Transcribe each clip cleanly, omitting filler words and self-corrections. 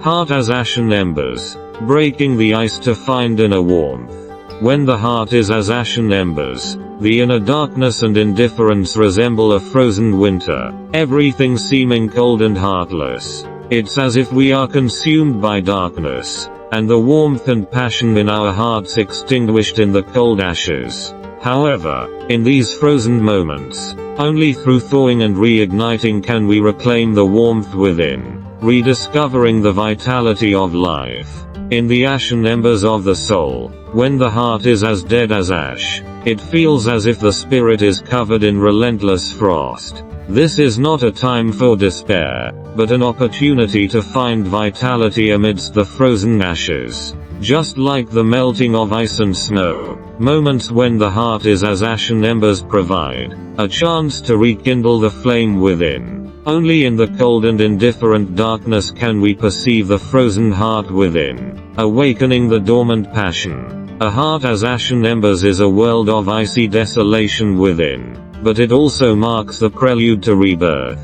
Heart as ashen embers, breaking the ice to find inner warmth. When the heart is as ashen embers, the inner darkness and indifference resemble a frozen winter, everything seeming cold and heartless. It's as if we are consumed by darkness, and the warmth and passion in our hearts extinguished in the cold ashes. However, in these frozen moments, only through thawing and reigniting can we reclaim the warmth within, rediscovering the vitality of life. In the ashen embers of the soul, when the heart is as dead as ash, it feels as if the spirit is covered in relentless frost. This is not a time for despair, but an opportunity to find vitality amidst the frozen ashes. Just like the melting of ice and snow, moments when the heart is as ashen embers provide a chance to rekindle the flame within. Only in the cold and indifferent darkness can we perceive the frozen heart within, awakening the dormant passion. A heart as ashen embers is a world of icy desolation within, but it also marks the prelude to rebirth.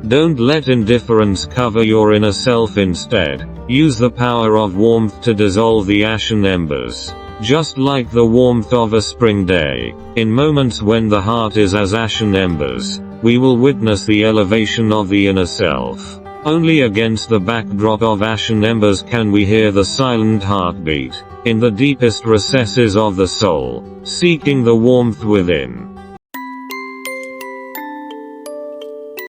Don't let indifference cover your inner self. Instead, use the power of warmth to dissolve the ashen embers. Just like the warmth of a spring day, in moments when the heart is as ashen embers, we will witness the elevation of the inner self. Only against the backdrop of ashen embers can we hear the silent heartbeat, in the deepest recesses of the soul, seeking the warmth within.